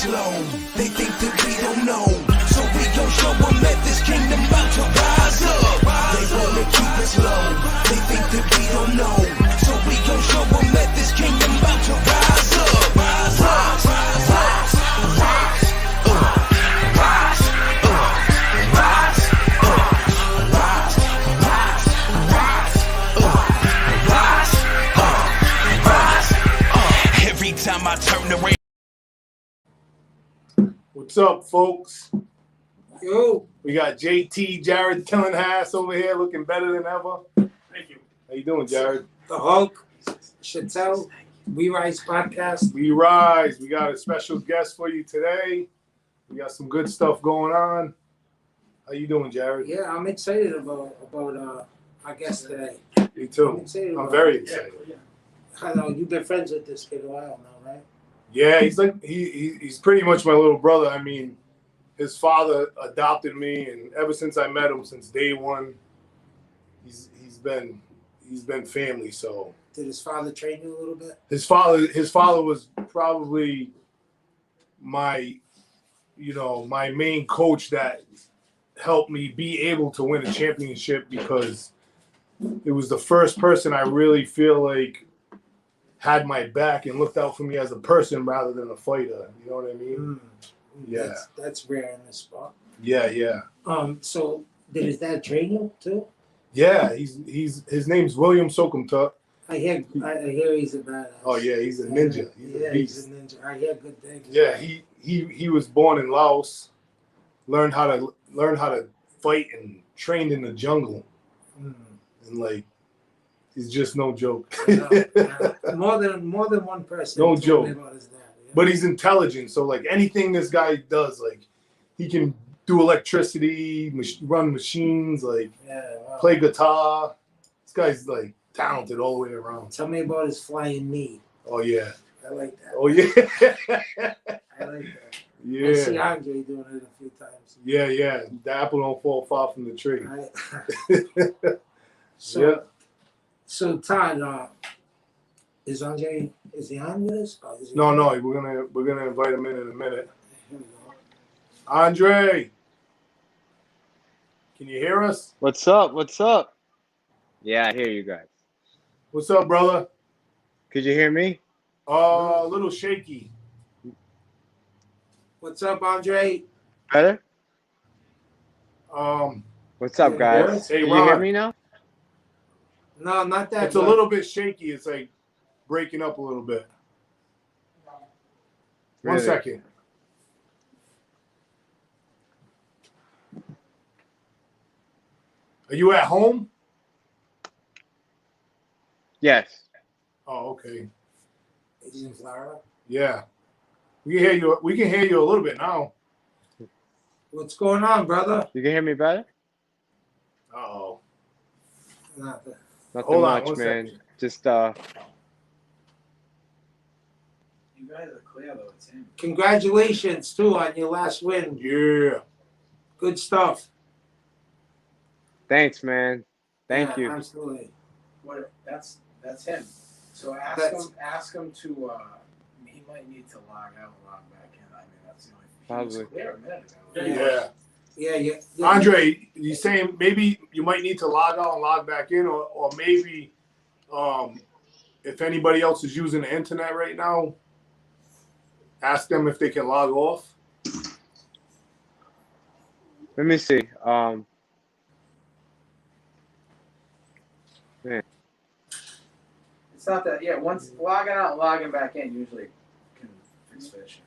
us low. They think that we don't know, so we gon' show them that this kingdom about to rise up. They wanna keep us low. They think that we don't know, so we gon' show them that this kingdom about to rise up. Rise, rise, rise, rise, rise, rise, rise, rise, rise. Every time I turn the radio. What's up, folks? Yo. We got JT, Jarrod Tillinghast over here looking better than ever. Thank you. How you doing, Jarrod? The Hulk, Chantel, We Rise podcast. We rise. We got a special guest for you today. We got some good stuff going on. How you doing, Jarrod? Yeah, I'm excited about our guest today. Me too. I'm very excited. I know you've been friends with this kid a while now, right? Yeah, he's like he's pretty much my little brother. I mean, his father adopted me, and ever since I met him, since day one, he's been family. So did his father train you a little bit? His father was probably my main coach that helped me be able to win a championship, because it was the first person I really feel like had my back and looked out for me as a person rather than a fighter. You know what I mean? Yeah. That's rare in this sport. Yeah. So did his dad train you too? Yeah, his name's William Soukhamthath. I hear he's a badass. Oh yeah, he's a ninja. He's a ninja. I hear good things. Yeah, he was born in Laos, learned how to fight and trained in the jungle, and like he's just no joke. More than one person. No joke. About his dad, yeah. But he's intelligent, so like anything this guy does, like he can do electricity, run machines, like play guitar. This guy's like talented all the way around. Tell me about his flying knee. Oh yeah. I like that. Oh yeah. I like that. Yeah. I see Andrea doing it a few times. Yeah. The apple don't fall far from the tree. Right. So Todd, is he on with us? No, we're gonna invite him in a minute. Andre, can you hear us? What's up? Yeah, I hear you guys. What's up, brother? Could you hear me? A little shaky. What's up, Andre? Better? What's up, guys? Hey, Can you Ron. hear me now? No, not that. It's a little bit shaky. It's like breaking up a little bit. Really? 1 second. Are you at home? Yes. Oh, okay. He's in Florida. Yeah. We can hear you. We can hear you a little bit now. What's going on, brother? You can hear me better? Uh-oh. Nothing. Nothing Hold on, much, 1 man. second. Just You guys are clear though. It's him. Congratulations too on your last win. Yeah. Good stuff. thanks, man. Thank you. Absolutely. What? That's him. So ask him to. He might need to log out and log back in. I mean, that's the only thing. Probably. He was clear a minute ago. Yeah. Andre, you saying maybe you might need to log out and log back in, or maybe if anybody else is using the internet right now, ask them if they can log off. Let me see. Man. It's not that. Yeah. Once logging out and logging back in usually can fix fish.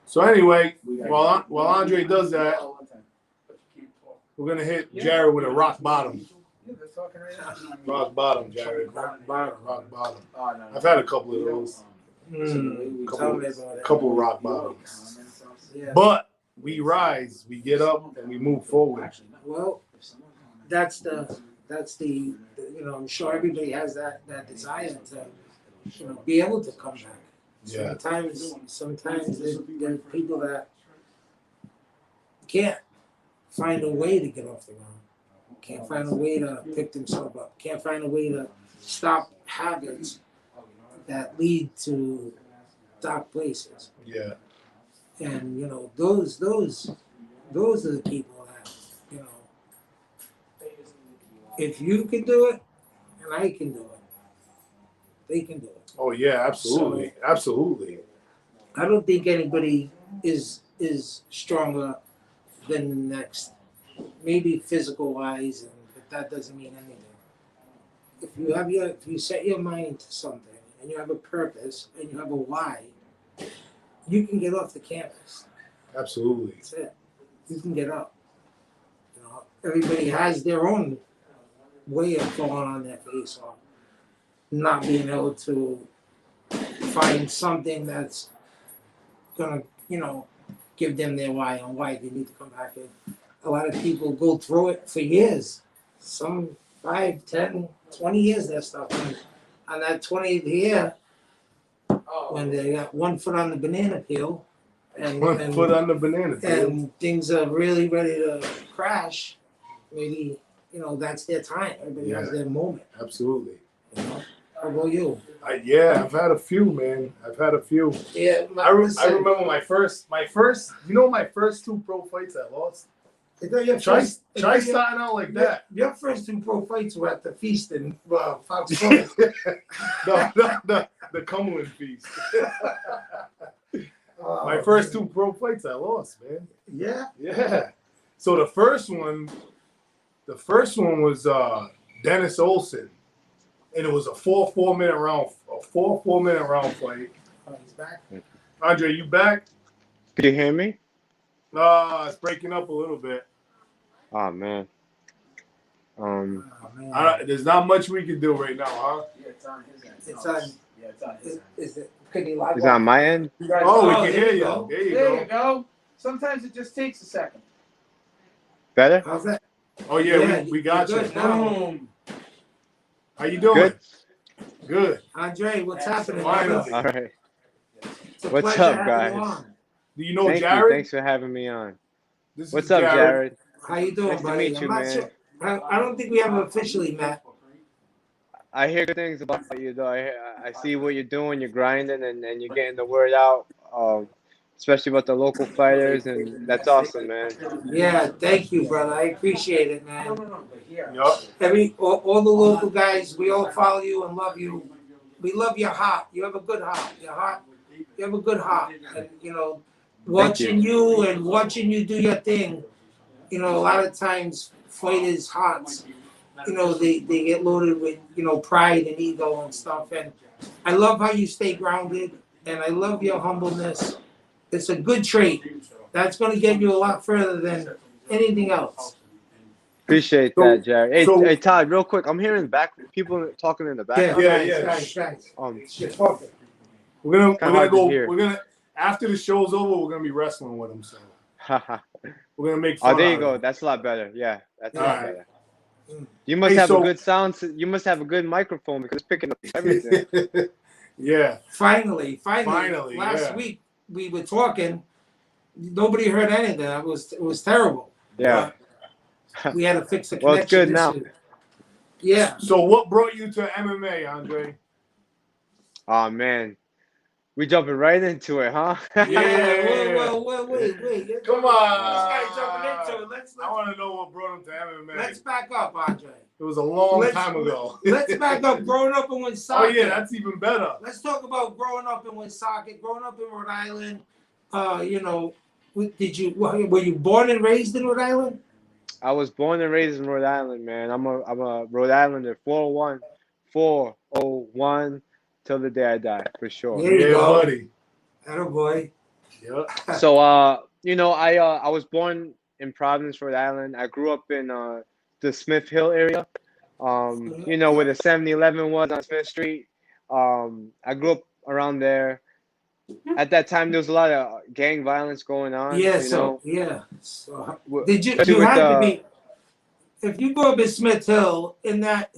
So anyway, while Andre does that, we're gonna hit Jarrod with a rock bottom. Yeah, they're talking right now. Rock bottom, Jarrod. Rock bottom. Rock bottom. Oh, no. I've had a couple of those. Tell me about it. Couple rock bottoms. Yeah. But we rise, we get up, and we move forward. Well, that's the I'm sure everybody has that desire to be able to come back. Yeah. Sometimes there are people that can't find a way to get off the ground, can't find a way to pick themselves up, can't find a way to stop habits that lead to dark places. Yeah. And those are the people that if you can do it and I can do it, they can do it. Oh yeah, absolutely, absolutely. I don't think anybody is stronger than the next. Maybe physical wise, but that doesn't mean anything. If you set your mind to something and you have a purpose and you have a why, you can get off the campus. Absolutely. That's it. You can get up. Everybody has their own way of falling on their face or not being able to find something that's gonna, give them their why on why they need to come back in. A lot of people go through it for years. Some 5, 10, 20 years they're stuck. And on that 20th year, when they got 1 foot on the banana peel and 1 foot on the banana peel. and things are really ready to crash, maybe, that's their time. Everybody has their moment. Absolutely. How about you? I've had a few, man. I've had a few. Yeah, I remember my first, my first 2 pro fights I lost. Try starting out like that. Your first 2 pro fights were at the feast in Fox Point. the Cumberland feast. My first 2 pro fights I lost, man. Yeah. Yeah. So the first one was Dennis Olsen, and it was a 4-4-minute round, fight. Oh, he's back. Andre, you back? Can you hear me? It's breaking up a little bit. Oh man. Oh, man. There's not much we can do right now, huh? Yeah, it's on his end. It's on. Yeah, it's on his end. Is it? Can you live? Is it on my end? You guys Oh, we Oh, can there hear you you. go. There you There go. you go. Sometimes it just takes a second. Better? How's that? Oh yeah, Yeah, we got you. you're good now. Boom. How you doing? Good. Good. Andre, what's happening? Finally. All right. It's a What's pleasure up, having you guys? on. Do you know Thank Jarrod? you. Thanks for having me on. This What's is up, Jarrod? How you doing, Nice to buddy? meet you, I'm not man. sure. I don't think we have officially met. I hear good things about you, though. I see what you're doing. You're grinding, and you're getting the word out, especially about the local fighters, and that's awesome, man. Yeah, thank you, brother. I appreciate it, man. No, but here. Yup. All the local guys, we all follow you and love you. We love your heart. You have a good heart. You have a good heart. And watching you and watching you do your thing, a lot of times fighters' hearts, they get loaded with, pride and ego and stuff. And I love how you stay grounded, and I love your humbleness. It's a good trait. That's going to get you a lot further than anything else. Appreciate So- that, Jarrod. so- Hey, Todd, real quick. I'm hearing people talking in the back. Guys. You're talking. We're kinda gonna hard to go. hear. We're gonna after the show's over. We're gonna be wrestling with them. So we're gonna make fun. Oh, there you out go. of That's a lot better. Yeah, that's a lot Alright. better. You must Hey, have so- a good sound. You must have a good microphone because it's picking up everything. it. Yeah. Finally. Finally, Last yeah. week we were talking. Nobody heard anything. It was terrible. Yeah. We had to fix the connection. Well, it's good this now. week. Yeah. So what brought you to MMA, Andre? Oh man, we jumping right into it, huh? Yeah. Wait. Come on. This guy's jumping into it. I want to know what brought him to MMA. Let's back up, Andre. It was a long let's- time ago. Let's back up. Growing up in Oh Woonsocket. yeah, that's even better. Let's talk about growing up in Woonsocket, growing up in Rhode Island. Were you born and raised in Rhode Island? I was born and raised in Rhode Island, man. I'm a Rhode Islander. 401 till the day I die, for sure. There you Yeah, go. buddy. Attaboy. Yep. So I was born in Providence, Rhode Island. I grew up in the Smith Hill area. Where the 7-Eleven was on Smith Street. I grew up around there. At that time, there was a lot of gang violence going on. Yeah. So Did you? especially You with had to be. If you go up in Smith Hill, in that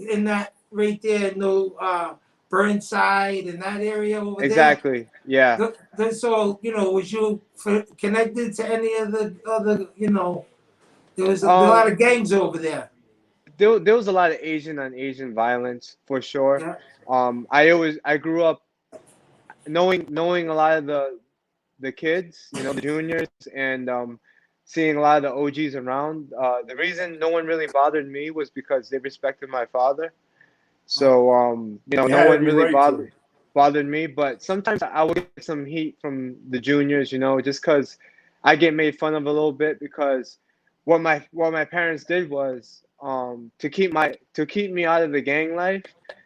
right there, Burnside and that area over exactly, yeah. there. So was you connected to any of the other? There was a lot of gangs over there. There was a lot of Asian on Asian violence for sure. Yeah. I grew up knowing a lot of the kids, you know, the juniors, and seeing a lot of the OGs around. The reason no one really bothered me was because they respected my father. So you know, You no had one every really right to. bothered me. But sometimes I would get some heat from the juniors, you know, just because I get made fun of a little bit because what my parents did was to keep me out of the gang life.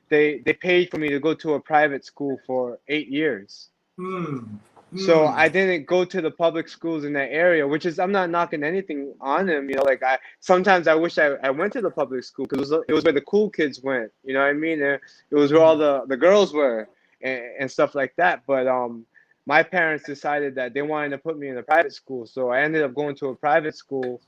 They paid for me to go to a private school for 8 years. Hmm. So Hmm. I didn't go to the public schools in that area, which is I'm not knocking anything on them. You know, like I sometimes I wish I went to the public school because it was where the cool kids went. You know what I mean? It was where all the girls were and stuff like that. But my parents decided that they wanted to put me in a private school, so I ended up going to a private school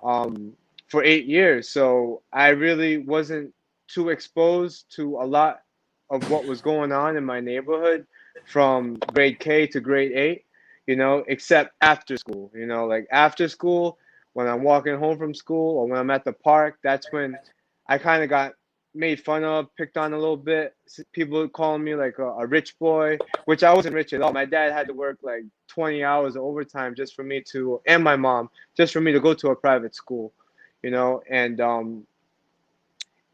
um, for 8 years. So I really wasn't too exposed to a lot of what was going on in my neighborhood from grade K to grade 8, you know, except after school, you know, like after school, when I'm walking home from school or when I'm at the park, that's when I kind of got made fun of, picked on a little bit. People calling me like a rich boy, which I wasn't rich at all. My dad had to work like 20 hours of overtime just for me to, and my mom, just for me to go to a private school, you know, and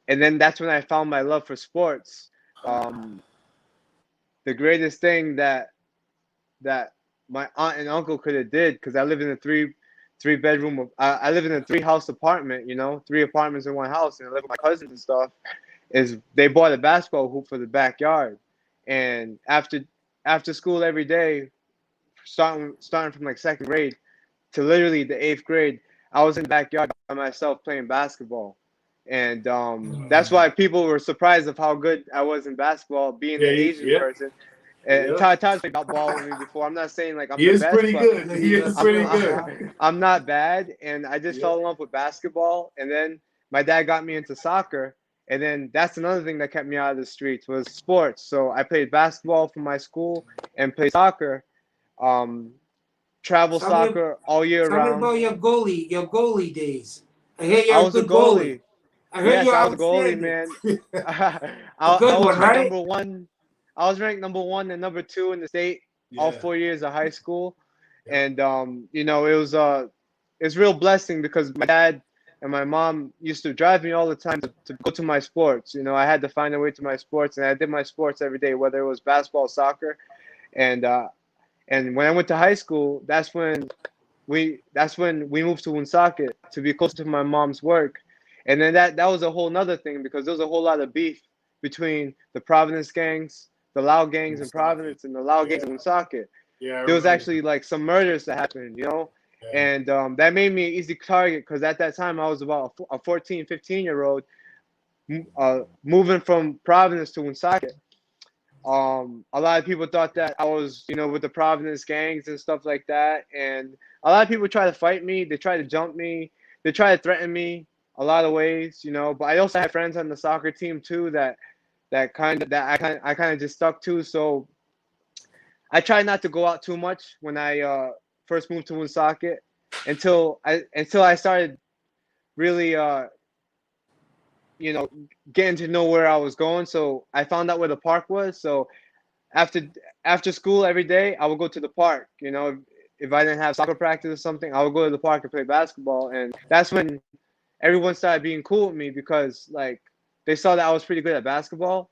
then that's when I found my love for sports. Um, the greatest thing that my aunt and uncle could have did, because I live in a three bedroom I live in a 3 house apartment, you know, 3 apartments in one house, and I live with my cousins and stuff, is they bought a basketball hoop for the backyard. And after school every day, starting from like second grade to literally the 8th grade, I was in the backyard by myself playing basketball. And that's why people were surprised of how good I was in basketball, being Yeah, the Asian yeah, person. And yeah. Todd's played ball with me before. I'm not saying like I'm He the is best, pretty but good. Yeah, He he is does pretty well. good. I'm not bad. And I just Yeah. fell in love with basketball. And then my dad got me into soccer. And then that's another thing that kept me out of the streets was sports. So I played basketball for my school and played soccer, um, travel Tell me, soccer all year tell me round. about your goalie days. I hear I you're a was a good goalie. goalie. I heard Yes, you're I was a goalie, outstanding. man. A I good was one, ranked right? number one. I was ranked number one and number two in the state all Yeah. 4 years of high school. Yep. And you know, it's a real blessing because my dad and my mom used to drive me all the time to go to my sports. You know, I had to find a way to my sports, and I did my sports every day, whether it was basketball, soccer, and uh, and when I went to high school, that's when we moved to Woonsocket to be closer to my mom's work. And then that was a whole nother thing because there was a whole lot of beef between the Providence gangs, the Loud gangs in Woonsocket. Providence, and the Loud gangs Yeah. in Woonsocket. Yeah, I There was remember. actually like some murders that happened, you know, Yeah. and that made me an easy target because at that time I was about a 14, 15-year-old moving from Providence to Woonsocket. A lot of people thought that I was, you know, with the Providence gangs and stuff like that, and a lot of people try to fight me. They try to jump me. They try to threaten me a lot of ways, you know. But I also had friends on the soccer team too that I kind of just stuck to. So I tried not to go out too much when I first moved to Woonsocket until I started really you know, getting to know where I was going. So I found out where the park was. So after after school every day, I would go to the park. You know, if I didn't have soccer practice or something, I would go to the park and play basketball. And that's when everyone started being cool with me because like they saw that I was pretty good at basketball,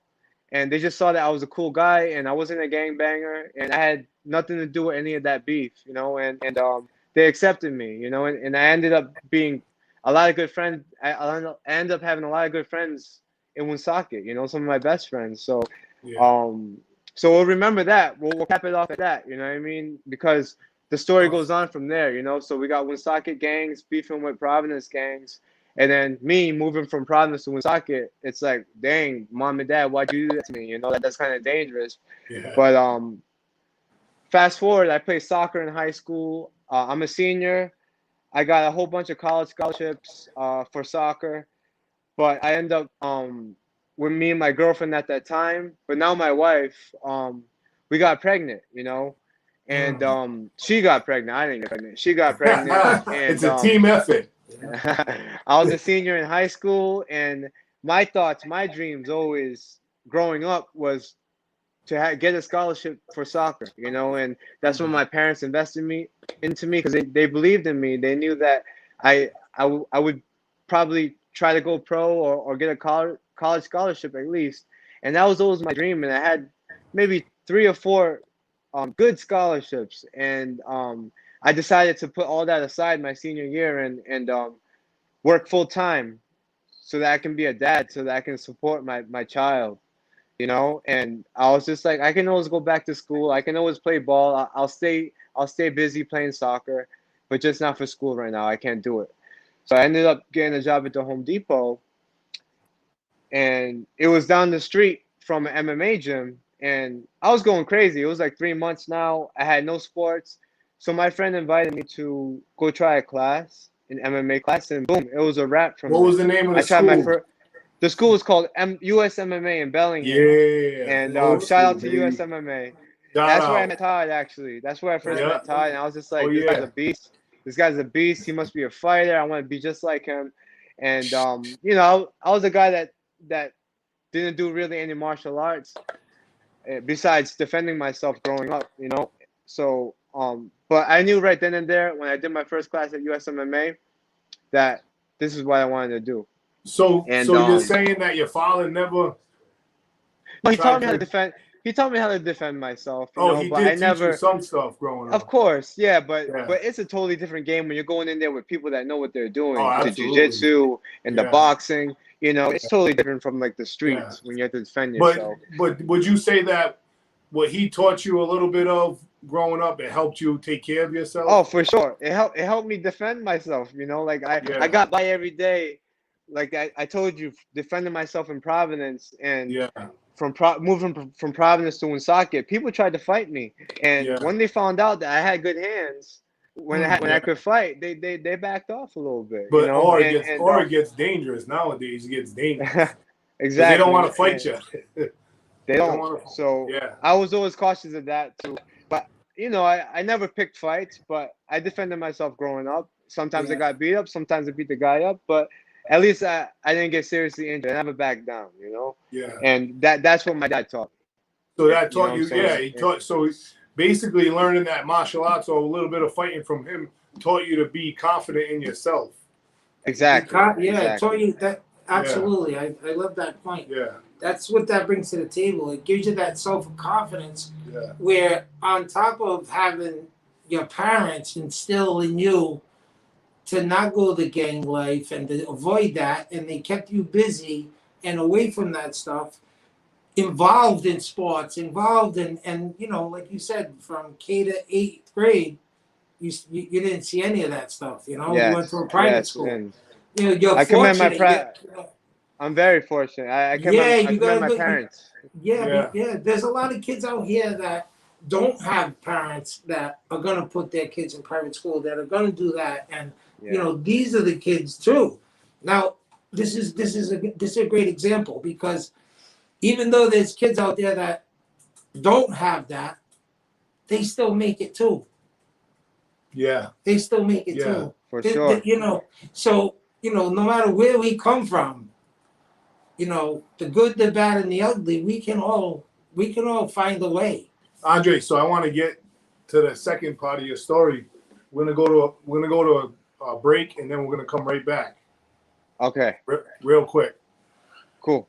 and they just saw that I was a cool guy and I wasn't a gangbanger and I had nothing to do with any of that beef. You know, and they accepted me. You know, and I ended up being a lot of good friends. I ended up having a lot of good friends in Woonsocket. You know, some of my best friends. So. Yeah. Um, so we'll remember that. We'll cap it off at that. You know what I mean? Because the story goes on from there. You know, so we got Woonsocket gangs beefing with Providence gangs, and then me moving from Providence to Woonsocket. It's like, dang, mom and dad, why'd you do that to me? You know, that's kind of dangerous. Yeah. But fast forward, I played soccer in high school. I'm a senior. I got a whole bunch of college scholarships for soccer, but I end up with me and my girlfriend at that time, but now my wife, we got pregnant, you know, and she got pregnant. I didn't get pregnant. She got pregnant, It's and a team effort. I was a senior in high school, and my thoughts, my dreams always growing up was get a scholarship for soccer, and that's when my parents invested into me because they believed in me. They knew that I would probably try to go pro or get a college scholarship at least, and that was always my dream. And I had maybe 3 or 4 good scholarships, and I decided to put all that aside my senior year and work full time so that I can be a dad, so that I can support my child. And I was just like, I can always go back to school. I can always play ball. I'll stay busy playing soccer, but just not for school right now. I can't do it. So I ended up getting a job at the Home Depot, and it was down the street from an MMA gym, and I was going crazy. It was like 3 months now. I had no sports. So my friend invited me to go try a class, an MMA class, and boom, it was a wrap from What there. was the name of the I tried my school? first. The school is called US MMA in Bellingham. Yeah. And Old shout out to school, US baby. MMA. Shout That's where I out. met Todd, actually. That's where I first Yeah. met Todd. And I was just like, Oh, this guy's yeah. a beast. This guy's a beast. He must be a fighter. I want to be just like him. And, I was a guy that didn't do really any martial arts besides defending myself growing up, So, but I knew right then and there when I did my first class at US MMA that this is what I wanted to do. So And, you're saying that your father never? He tried taught me how to to- defend. He taught me how to defend myself. He but did I teach never. you some stuff growing up. Of course, yeah, but Yeah. it's a totally different game when you're going in there with people that know what they're doing. Oh, The absolutely. jiu-jitsu and the Yeah. boxing, it's totally different from like the streets when you have to defend yourself. But would you say that what he taught you a little bit of growing up, it helped you take care of yourself? Oh, for sure. It helped me defend myself, Like I got by every day. Like I told you, defending myself in Providence and Yeah. moving from Providence to Woonsocket, people tried to fight me. And Yeah. when they found out that I had good hands, when I could fight, they backed off a little bit. But it it gets dangerous nowadays. It gets dangerous. 'Cause exactly. They don't want to fight you. They don't don't. wanna- So Yeah. I was always cautious of that too. But I never picked fights, but I defended myself growing up. Sometimes I Yeah. got beat up, sometimes I beat the guy up, but at least I didn't get seriously injured. I never backed down, Yeah. And that's what my dad taught me. So that You know taught what you, I'm saying? yeah, he taught. So basically, learning that martial arts or a little bit of fighting from him taught you to be confident in yourself. Exactly. Yeah, exactly. I told you that absolutely. I love that point. Yeah, That's what that brings to the table. It gives you that self-confidence yeah, where on top of having your parents instill in you to not go the gang life and to avoid that, and they kept you busy and away from that stuff, involved in sports, involved in, and like you said, from K to 8th grade, you didn't see any of that stuff. You went to a private school. And You're I commend my fortunate. I'm very fortunate. I Yeah, commend my parents. Yeah. There's a lot of kids out here that don't have parents that are gonna put their kids in private school, that are gonna do that, and these are the kids too. Now, this is a great example because even though there's kids out there that don't have that, they still make it too. yeah, They still make it Yeah, too. For sure. So no matter where we come from, the good, the bad, and the ugly, we can all find a way. Andre. So I want to get to the second part of your story. We're gonna go to a break, and then we're gonna come right back, Okay. real quick. Cool.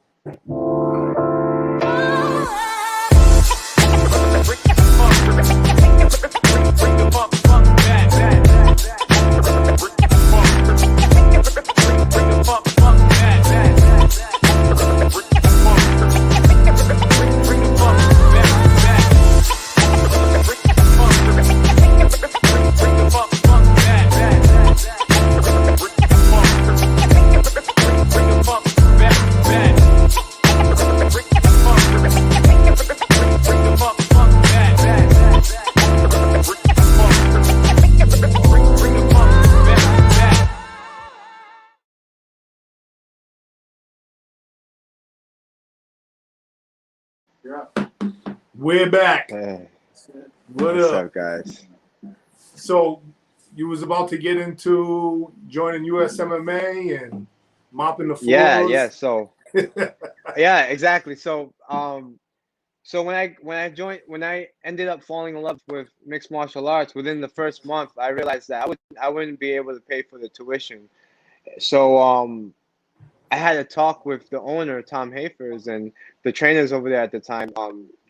We're back. Hey, What what's up? up, guys? So you was about to get into joining US MMA and mopping the floors. Yeah. So, yeah, exactly. So, So when I ended up falling in love with mixed martial arts within the first month, I realized that I wouldn't be able to pay for the tuition. So I had a talk with the owner, Tom Hafers, and the trainers over there at the time,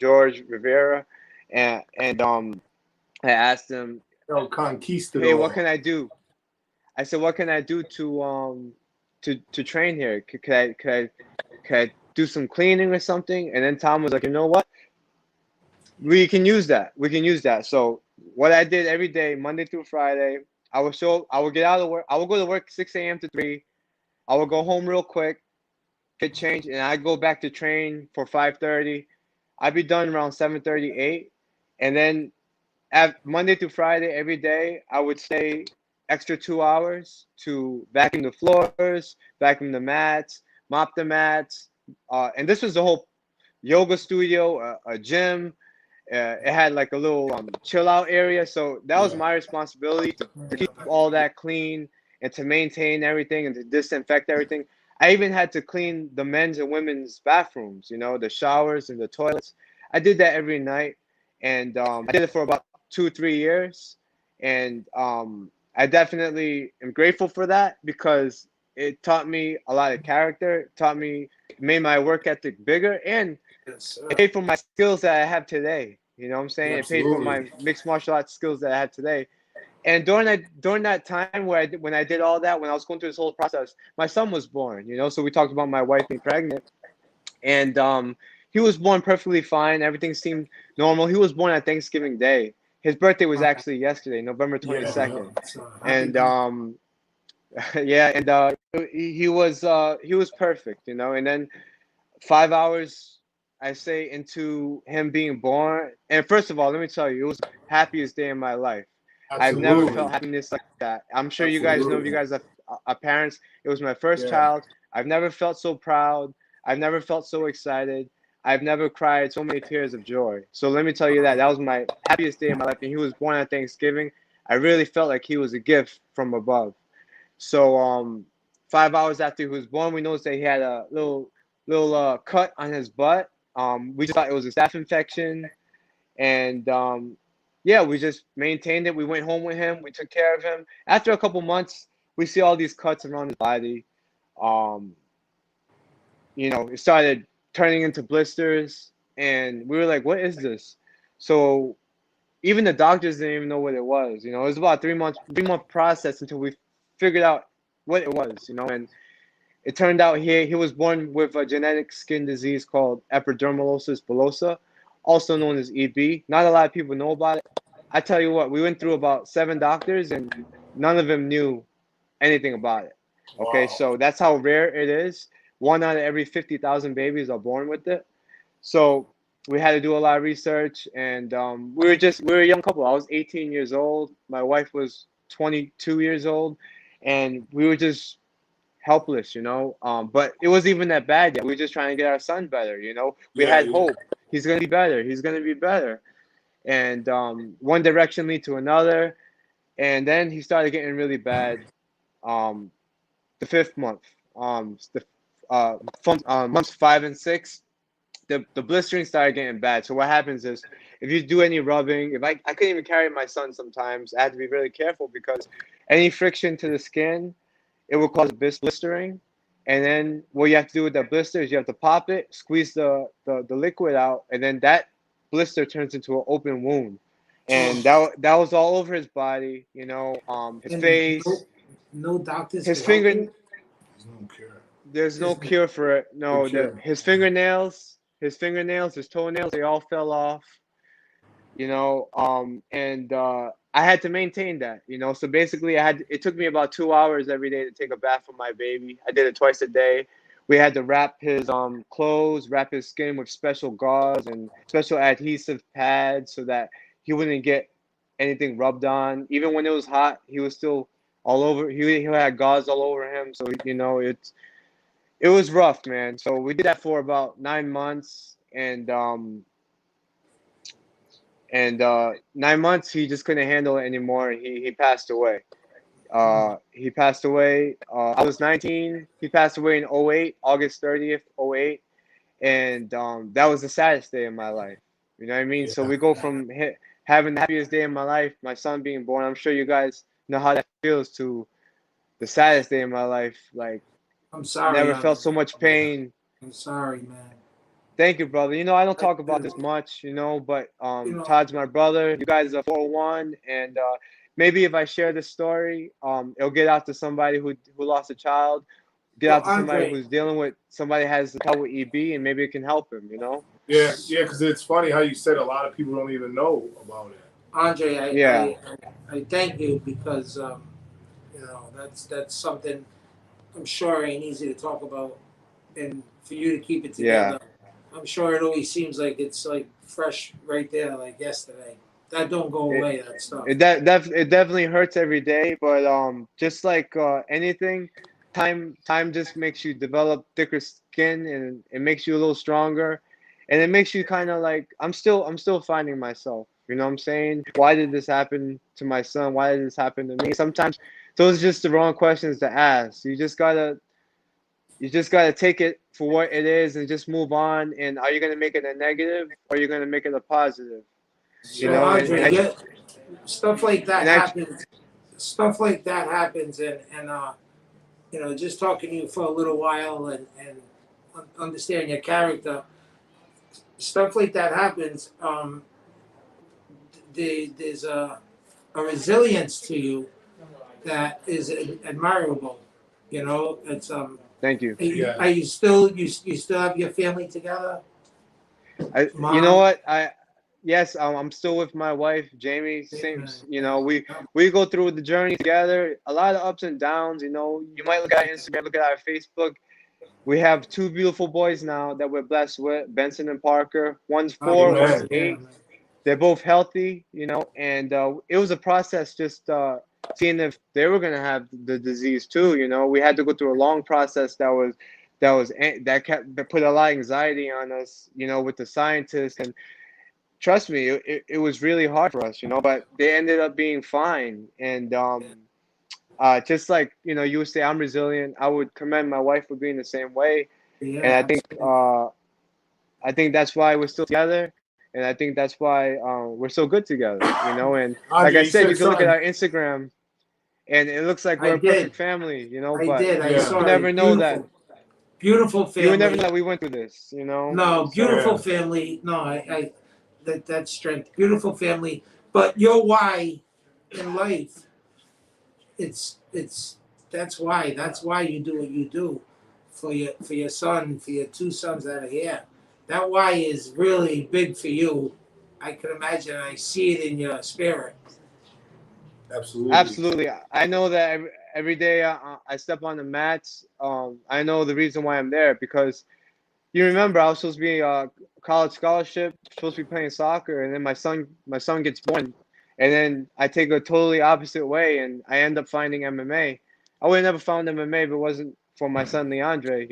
George Rivera, and I asked him, El "Hey, what Conquistador. can I do?" I said, "What can I do to train here? Could I do some cleaning or something?" And then Tom was like, "You know what? We can use that. We can use that." So what I did every day, Monday through Friday, I would get out of work. I would go to work 6 a.m. to 3. I would go home real quick, get changed, and I go back to train for 5:30. I'd be done around 7:30, 8, and then at Monday through Friday every day, I would stay extra 2 hours to vacuum the floors, vacuum the mats, mop the mats, and this was the whole yoga studio, a gym. It had like a little chill out area, so that was my responsibility to keep all that clean and to maintain everything and to disinfect everything. I even had to clean the men's and women's bathrooms, you know, the showers and the toilets. I did that every night, and I did it for about 2 3 years, and I definitely am grateful for that because it taught me a lot of character. It taught me, made my work ethic bigger, and Yes, sir. it paid for my skills that I have today. You know what I'm saying? It paid for my Absolutely. mixed martial arts skills that I have today. And during that time where when I did all that, when I was going through this whole process, my son was born. You know, so we talked about my wife being pregnant, and he was born perfectly fine. Everything seemed normal. He was born on Thanksgiving Day. His birthday was actually yesterday, November twenty Yeah. Okay, second, so happy and birthday. yeah, and he was perfect. You know, and then 5 hours, I say, into him being born. And first of all, let me tell you, it was the happiest day in my life. I've never felt Absolutely. happiness like that. I'm sure you guys know if you Absolutely. guys are parents. It was my first Yeah. child. I've never felt so proud. I've never felt so excited. I've never cried so many tears of joy. So let me tell you that was my happiest day in my life. And he was born on Thanksgiving. I really felt like he was a gift from above. So 5 hours after he was born, we noticed that he had a little cut on his butt. We just thought it was a staph infection, and yeah, we just maintained it. We went home with him. We took care of him. After a couple months, we see all these cuts around his body. Um, you know, it started turning into blisters, and we were like, "What is this?" So even the doctors didn't even know what it was. You know, it was about 3 month process until we figured out what it was. You know, and it turned out he was born with a genetic skin disease called epidermolysis bullosa, also known as EB. Not a lot of people know about it. I tell you what, we went through about 7 doctors and none of them knew anything about it. Okay, Wow. so that's how rare it is. One out of every 50,000 babies are born with it. So we had to do a lot of research, and we were a young couple. I was 18 years old. My wife was 22 years old, and we were just helpless, you know. But it wasn't even that bad yet. We were just trying to get our son better, you know. We Yeah. had Yeah. hope. He's gonna be better. He's gonna be better. And one direction lead to another, and then he started getting really bad. Um, the fifth month, from months 5 and 6, the blistering started getting bad. So what happens is, if you do any rubbing, if I couldn't even carry my son sometimes, I had to be really careful because any friction to the skin, it will cause blistering. And then what you have to do with that blister is you have to pop it, squeeze the liquid out, and then that blister turns into an open wound. And that was all over his body, you know, his And face, no doctors his could help finger. him. There's no cure. There's no There's no, cure for it. No No, cure. his toenails, they all fell off, you know, and I had to maintain that, you know. So basically, it took me about 2 hours every day to take a bath for my baby. I did it twice a day. We had to wrap his clothes, wrap his skin with special gauze and special adhesive pads so that he wouldn't get anything rubbed on. Even when it was hot, he was still all over. He had gauze all over him. So you know, it was rough, man. So we did that for about 9 months, and 9 months he just couldn't handle it anymore, and he passed away. He passed away. I was 19. He passed away in '08, August 30th, '08, and that was the saddest day of my life. You know what I mean? So we go from having the happiest day of my life, my son being born. I'm sure you guys know how that feels, to the saddest day of my life. Like, I'm sorry. never felt so much pain. I'm sorry, man. Thank you, brother. You know, I don't talk about this much, but You know, Todd's my brother. You guys are 401, and maybe if I share this story, it'll get out to somebody who lost a child, get well, out to somebody Andre, who's dealing with somebody has help with EB, and maybe it can help him. Yeah, because it's funny how you said a lot of people don't even know about it. Andre, Yeah. I thank you because that's something I'm sure ain't easy to talk about, and for you to keep it Yeah. together. I'm sure it always seems like it's like fresh right there, like yesterday. That don't go away. That stuff. It definitely hurts every day, but just like anything, time just makes you develop thicker skin, and it makes you a little stronger, and it makes you kind of like I'm still finding myself. You know what I'm saying? Why did this happen to my son? Why did this happen to me? Sometimes those are just the wrong questions to ask. You just gotta take it for what it is and just move on. And are you gonna make it a negative, or are you gonna make it a positive? You So know, Andre, stuff like that and I happens. Stuff like that happens, and just talking to you for a little while and understand your character. Stuff like that happens. There's a resilience to you that is admirable. It's thank you. Yeah. Are you still you still have your family together? You know Mom? what? Yes, I'm still with my wife, Jamie. Same, we go through the journey together. A lot of ups and downs. You might look at our Instagram, look at our Facebook. We have two beautiful boys now that we're blessed with, Benson and Parker. One's 4, Amen. one's 8. They're both healthy, and it was a process just seeing if they were gonna have the disease too. We had to go through a long process that put a lot of anxiety on us, with the scientists. And trust me, it was really hard for us, but they ended up being fine. And just like you would say, I'm resilient. I would commend my wife for being the same way. Yeah, And I think that's why we're still together. And I think that's why we're so good together, And like Andre, I said, you can look at something. our Instagram, and it looks like we're I a did. perfect family, I But did. I Yeah. saw you it. never know that. Beautiful family. You would never know that we went through this, No, So, beautiful Yeah. family. No, that's strength. Beautiful family. But your why in life, it's that's why. That's why you do what you do for your son, for your two sons that are here. That why is really big for you. I can imagine. I see it in your spirit. Absolutely. absolutely. I know that every day I step on the mats. I know the reason why I'm there, because you remember I was supposed to be a college scholarship, supposed to be playing soccer, and then my son gets born, and then I take a totally opposite way, and I end up finding MMA. I would have never found MMA if it wasn't for my son Leandre,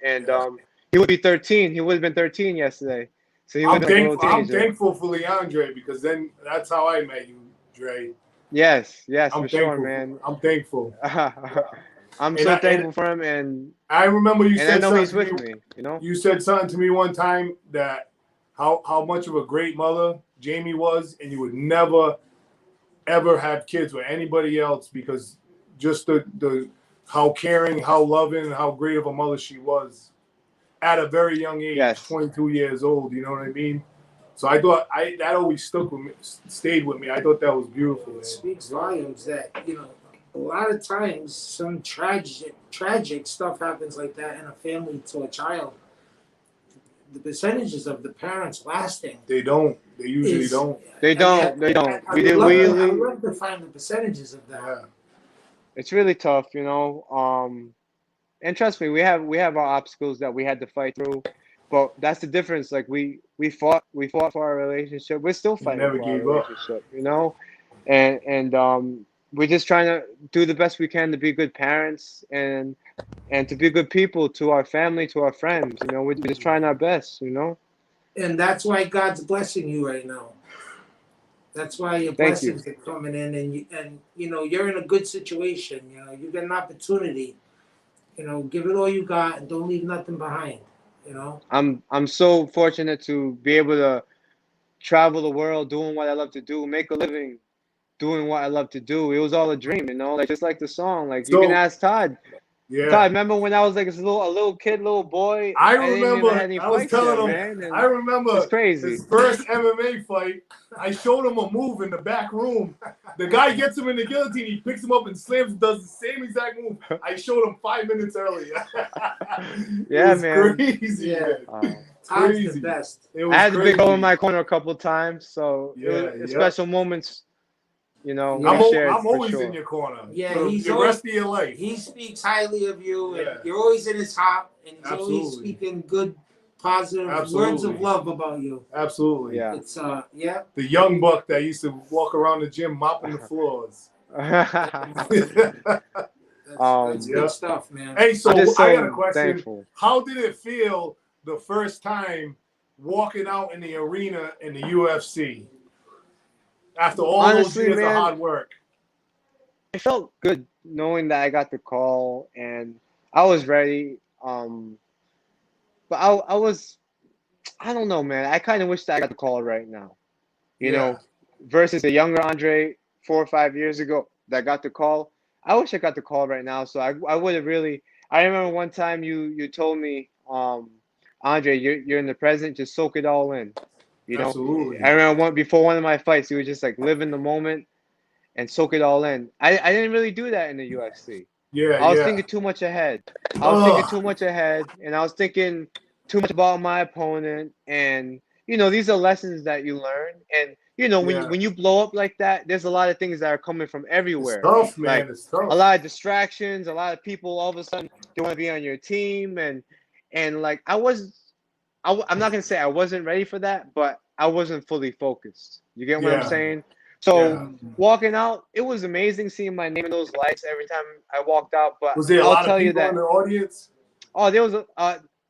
and Yeah. he would be 13. He would have been 13 yesterday, so he would I'm have been like a thankful. little I'm teenager. thankful for Leandre because then that's how I met you, Dre. Yes, I'm for sure, thankful. man. I'm thankful. I'm And so I, thankful for him, and I remember you I said know he's something with to me. me. You said something to me one time that how much of a great mother Jamie was, and you would never ever have kids with anybody else because just the how caring, how loving, how great of a mother she was at a very young age, Yes. 22 years old. You know what I mean? So I thought that always stuck with me, stayed with me. I thought that was beautiful. Man. It speaks volumes that a lot of times some tragic stuff happens like that in a family to a child. The percentages of the parents lasting They don't. They usually don't. They don't. They don't. I We would did. love to, I We would love to find the percentages of that. Yeah. It's really tough, and trust me, we have our obstacles that we had to fight through, but that's the difference. Like we fought for our relationship. We're still We fighting never for our gave up. relationship, and we're just trying to do the best we can to be good parents and to be good people to our family, to our friends. We're just trying our best. And that's why God's blessing you right now. That's why your Thank you. blessings are coming in, and you're in a good situation. You got an opportunity. Give it all you got, and don't leave nothing behind. You know, I'm so fortunate to be able to travel the world doing what I love to do, make a living doing what I love to do. It was all a dream, like just like the song. Like you can So ask Todd. yeah, Todd, remember when I was like a little kid, little boy? I I didn't even have remember. any I was fights yet, telling him. man, I and it's remember crazy. his first MMA fight. I showed him a move in the back room. The guy gets him in the guillotine. He picks him up and slams. Does the same exact move. I showed him 5 minutes earlier. It Yeah, was man. crazy, Yeah. man. Todd's the Crazy. best. It I was had the big crazy. girl in my corner a couple of times, so it Yeah, was yeah. special moments, Yeah. we shared I'm for always in sure. your corner. Yeah, For he's the always, rest of your life. he speaks highly of you, Yeah. and you're always in his top, and he's always Absolutely. speaking good, positive words Absolutely. of love about you. Absolutely. Yeah. It's yeah. The young buck that used to walk around the gym mopping the floors. That's Yeah. good stuff, man. Hey, so I'm just I got a so question. thankful. How did it feel the first time walking out in the arena in the UFC after all those Honestly, years of man, hard work? it felt good knowing that I got the call and I was ready. But I don't know, man. I kind of wish that I got the call right now. You Yeah. know, versus the younger Andre 4 or 5 years ago that got the call. I wish I got the call right now. So I would have really. I remember one time you told me, Andre, you're in the present. Just soak it all in. Absolutely. I remember before one of my fights, you were just like live in the moment and soak it all in. I didn't really do that in the UFC. Yeah, I was yeah. thinking too much ahead. Ugh. And I was thinking too much about my opponent. And these are lessons that you learn. And when Yeah. you blow up like that, there's a lot of things that are coming from It's everywhere. tough, Like man. It's tough. a lot of distractions, a lot of people all of a sudden they want to be on your team, and like I'm not gonna say I wasn't ready for that, but I wasn't fully focused. You get what I'm Yeah. saying? So Yeah. walking out, it was amazing seeing my name in those lights every time I walked out. But Was there a I'll lot of tell you people in that the audience? there was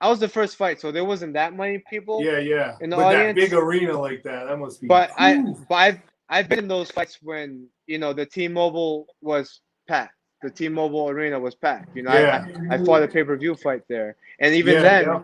I was the first fight, so there wasn't that many people Yeah, yeah. in the But that big audience. arena like that must be. But Whew. I've been in those fights when the T-Mobile was packed. The T-Mobile arena was packed. Yeah. I fought a pay-per-view fight there, and even Yeah, then yeah.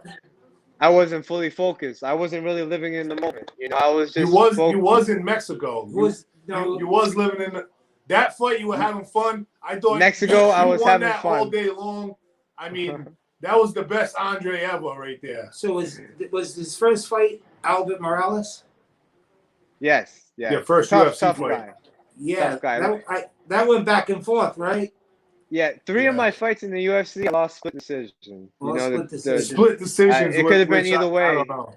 I wasn't fully focused. I wasn't really living in the moment. I was You just was you focused. was in Mexico. You No, was living in that fight. You were having fun. I thought Mexico, I you was won having that all fun. day long. I mean, that was the best Andre ever right there. so was his first fight Albert Morales? Yes, Yeah, yes. first Tough, UFC tough fight. guy. Yeah, Tough guy. that went back and forth, right? Yeah, three of Yeah. my fights in the UFC, I lost split decision. Split decision. Split decisions. It could have been which either I way. don't know.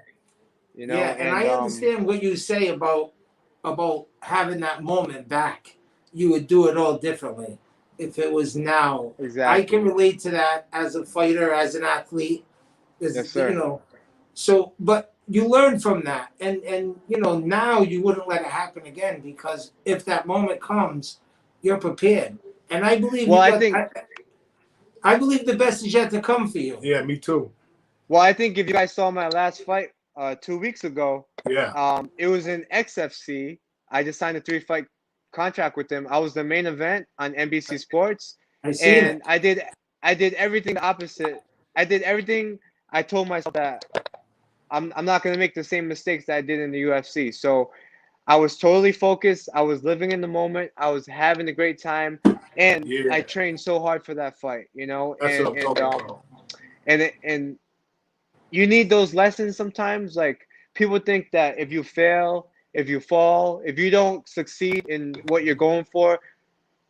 Yeah, and I understand what you say about having that moment back. You would do it all differently if it was now. Exactly. I can relate to that as a fighter, as an athlete. Yes, sir. So, but you learn from that, and now you wouldn't let it happen again, because if that moment comes, you're prepared. And I believe Well, I believe the best is yet to come for you. Yeah, me too. I think if you guys saw my last fight 2 weeks ago, Yeah. it was in XFC. I just signed a 3-fight contract with them. I was the main event on NBC Sports, I seen and it. I did everything the opposite. I did everything. I told myself that I'm not gonna make the same mistakes that I did in the UFC. So I was totally focused. I was living in the moment. I was having a great time, and Yeah. I trained so hard for that fight. That's what I'm talking about. And you need those lessons sometimes. Like people think that if you fail, if you fall, if you don't succeed in what you're going for,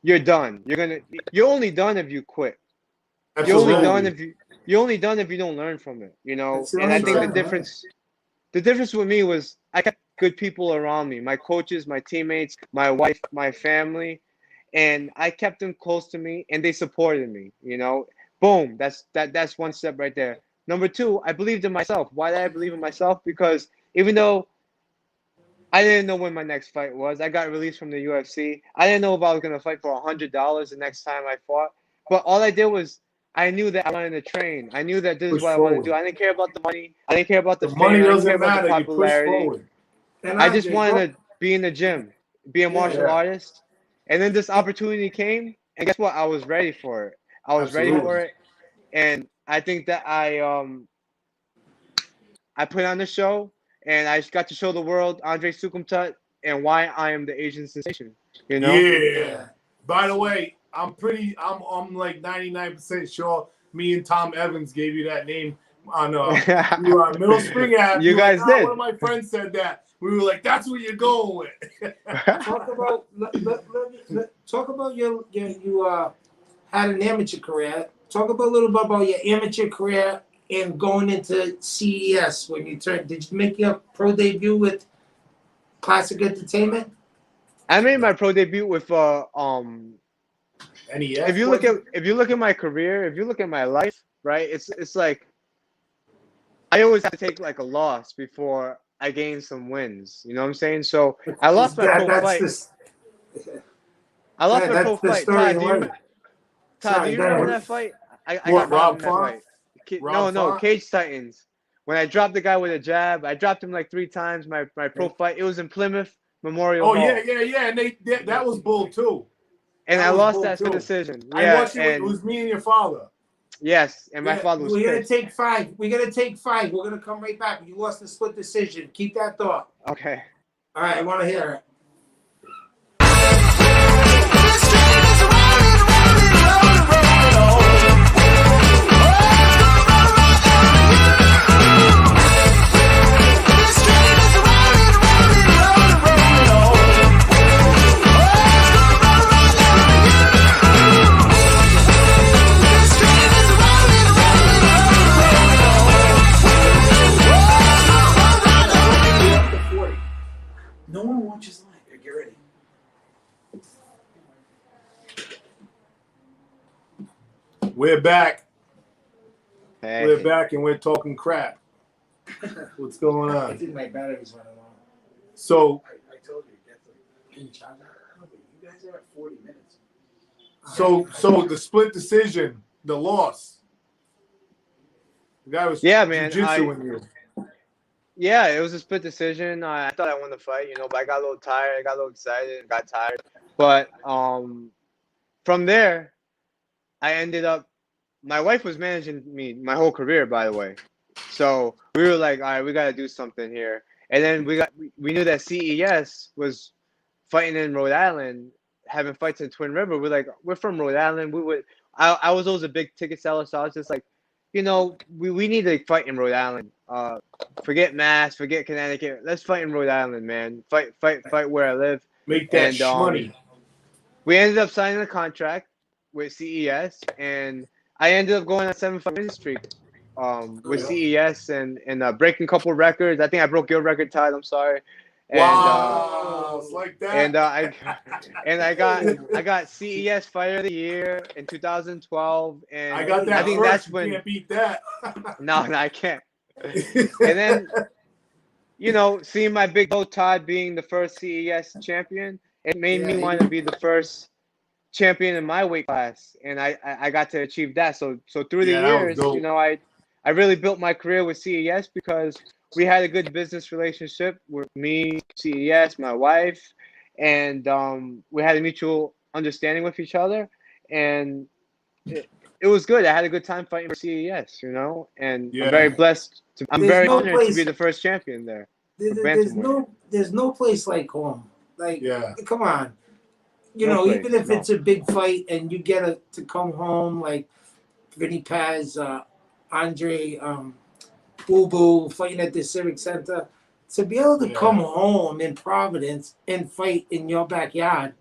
you're done. You're only done if you quit. You're only done Absolutely. if you're only done if you don't learn from it. That's the And I only think right. time. the difference with me was I kept good people around me, my coaches, my teammates, my wife, my family, and I kept them close to me and they supported me. Boom, that's one step right there. Number two, I believed in myself. Why did I believe in myself? Because even though I didn't know when my next fight was, I got released from the UFC. I didn't know if I was gonna fight for $100 the next time I fought. But all I did was I knew that I wanted to train. I knew that this is Push what I wanted to forward. do. I didn't care about the money. I didn't care about the The money fame. I didn't care doesn't about the matter. You push popularity. forward. And I just Andre, wanted to be in the gym, be a martial Yeah. artist. And then this opportunity came, and guess what? I was ready for it. I was ready Absolutely. for it, and I think that I put on the show, and I got to show the world Andre Soukhamthath and why I am the Asian sensation. You know? Yeah. By the way, I'm like 99% sure me and Tom Evans gave you that name on we were on Middle Spring Ave. You guys did. One of my friends said that. We were like, that's what you're going with. Talk about talk about you had an amateur career. Talk about a little bit about your amateur career and going into CES when you turned. Did you make your pro debut with Classic Entertainment? I made my pro debut with NES. if you look at my career, if you look at my life, right? It's like I always have to take like a loss before I gain some wins. You know what I'm saying? So I lost my pro fight. I lost my pro fight. Todd, do you remember that fight? I got robbed in that fight. No, Cage Titans. When I dropped the guy with a jab, I dropped him like 3 times. My pro fight. It was in Plymouth Memorial Hall. Yeah. And that was bull too. And I lost that split decision. Yeah, I watched it. It was me and your father. Yes, and my father was We're pissed. gonna take 5. We're gonna take 5. We're gonna come right back. You lost the split decision. Keep that thought. Okay. All right, I want to hear it. No one watches live. Get ready. We're back. Hey. We're back and we're talking crap. What's going I on? think my battery's running low. So I told you, get the. Can you charge that? No, but you guys are at 40 minutes. So the split decision, the loss. The guy was man. jiu-jitsu in you. Yeah, it was a split decision. I thought I won the fight, but I got a little tired. I got a little excited and got tired. But from there, I ended up. My wife was managing me my whole career, by the way. So we were like, all right, we got to do something here. And then we knew that CES was fighting in Rhode Island, having fights in Twin River. We're like, we're from Rhode Island. I was always a big ticket seller, so I was just like, we need to fight in Rhode Island. Forget Mass, forget Connecticut. Let's fight in Rhode Island, man. Fight where I live. Make that money. We ended up signing a contract with CES, and I ended up going on a 7-fight win streak with CES and breaking a couple records. I think I broke your record, Todd. I'm sorry. And, wow, it's like that. And I got CES Fighter of the Year in 2012, and I got that. I think first. that's when You can't beat that. No, I can't. And then, seeing my big bro Todd being the first CES champion, it made me want to be the first champion in my weight class, and I got to achieve that. So through the years, I really built my career with CES because we had a good business relationship with me, CES, my wife, and we had a mutual understanding with each other, and it was good. I had a good time fighting for CES, and I'm very blessed. I'm very honored to be the first champion there. There's no place like home. Like, come on. Even if it's a big fight and you get to come home, like Vinny Paz, Andre, Boo Boo fighting at the Civic Center, to be able to come home in Providence and fight in your backyard,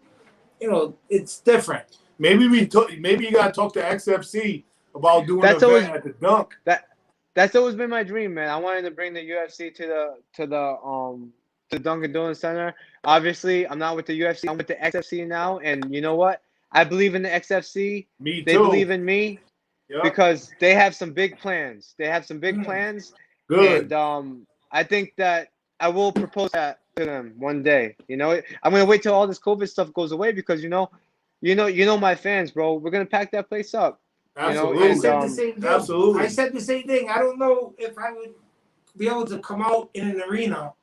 it's different. Maybe you gotta talk to XFC about doing an event at the Dunk. That's always been my dream, man. I wanted to bring the UFC to the Dunkin' Donuts Center. Obviously, I'm not with the UFC. I'm with the XFC now, and you know what? I believe in the XFC. Me too. They believe in me because they have some big plans. Good. And I think that I will propose that to them one day. I'm gonna wait till all this COVID stuff goes away because you know my fans, bro. We're gonna pack that place up. Absolutely. I said the same thing. Absolutely. I said the same thing. I don't know if I would be able to come out in an arena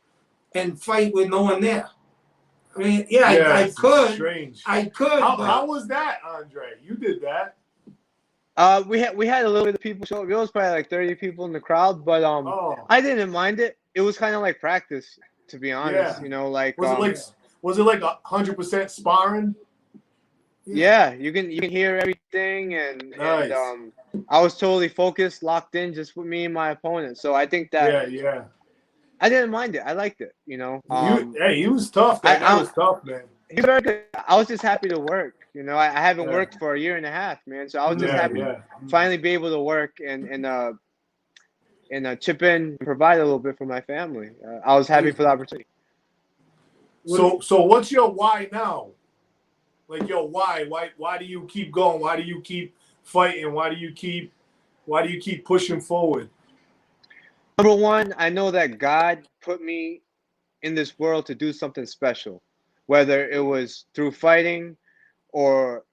and fight with no one there. I mean, I could. Strange. I could. How was that, Andre? You did that. We had a little bit of people show up. There was probably like 30 people in the crowd, but Oh, I didn't mind it. It was kind of like practice, to be honest. yeah. You know, like Was it like 100% sparring? yeah, you can hear everything, and Nice. I was totally focused, locked in, just with me and my opponent. So I think that Yeah. I didn't mind it. I liked it. You know, He was tough. That guy was tough, man. he was very good. I was just happy to work. You know, I haven't worked for a year and a half, man. So I was just happy to finally be able to work and chip in and provide a little bit for my family. I was happy for the opportunity. So what's your why now? Like your why? Why do you keep going? Why do you keep fighting? Why do you keep pushing forward? Number one, I know that God put me in this world to do something special, whether it was through fighting or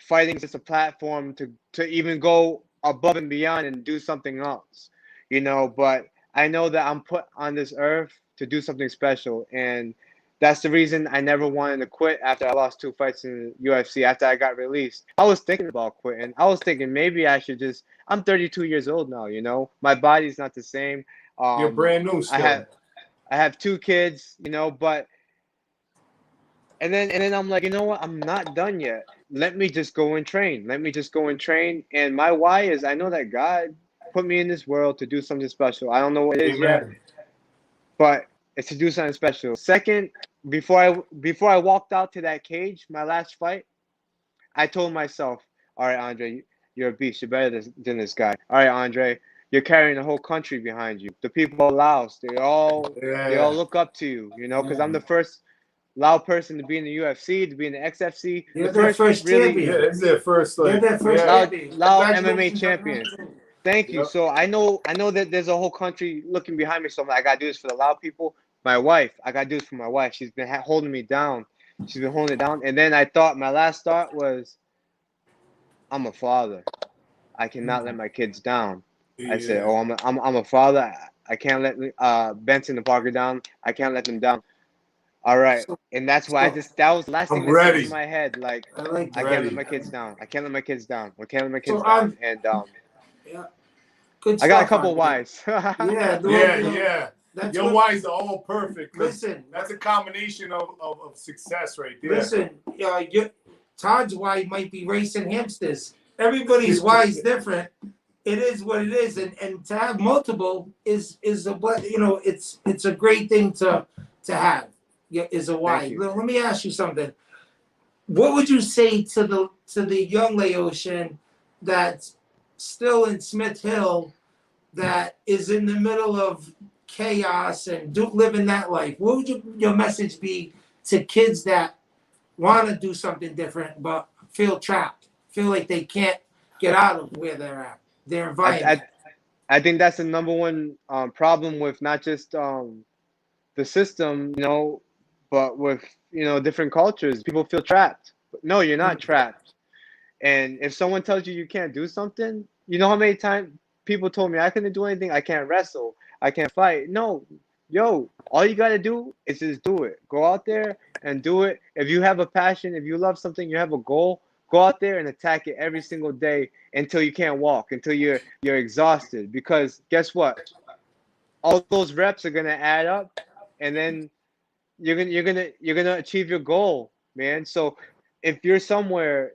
fighting is just a platform to even go above and beyond and do something else, you know. But I know that I'm put on this earth to do something special, and that's the reason I never wanted to quit after I lost 2 fights in the UFC. After I got released, I was thinking about quitting. I was thinking maybe I should just. I'm 32 years old now, you know. My body's not the same. You're brand new still. I have 2 kids, you know, but and then I'm like, you know what? I'm not done yet. Let me just go and train. And my why is I know that God put me in this world to do something special. I don't know what it is yet, but it's to do something special. Second, before I walked out to that cage, my last fight, I told myself, all right, Andre, you're a beast. You're better than this guy. All right, Andre, you're carrying the whole country behind you. The people of Laos, they all look up to you, you know, because I'm the first Lao person to be in the UFC, to be in the XFC. You're their first champion. Yeah, this is their first champion. Lao MMA champion. Thank you. So I know that there's a whole country looking behind me. So I'm like, I gotta do this for the Lao people. My wife, I gotta do this for my wife. She's been holding me down. She's been holding it down. And then I thought my last thought was, I'm a father. I cannot let my kids down. I said, oh, I'm a father. I can't let Benson and Parker down. I can't let them down. All right, and that's why that was the last thing that came in my head. Like, I can't let my kids down. I can't let my kids down. I can't let my kids down. And yeah, good I got a stuff, couple Andre. whys. Yeah. That's Your whys are all perfect. Listen, that's a combination of success right there. Listen, Todd's why might be racing hamsters. Everybody's why is different. It is what it is, and to have multiple is it's a great thing to have. Is a why. Let me ask you something. What would you say to the young Laotian that's still in Smith Hill, that is in the middle of chaos and living that life? What would your message be to kids that want to do something different but feel trapped, feel like they can't get out of where they're at, their environment? I think that's the number one problem with not just the system, you know, but with, you know, different cultures. People feel trapped. But no, you're not trapped. And if someone tells you you can't do something, you know how many times people told me I couldn't do anything, I can't wrestle, I can't fight. No, all you got to do is just do it. Go out there and do it. If you have a passion, if you love something, you have a goal, go out there and attack it every single day until you can't walk, until you're exhausted. Because guess what? All those reps are gonna add up, and then you're gonna achieve your goal, man. So if you're somewhere,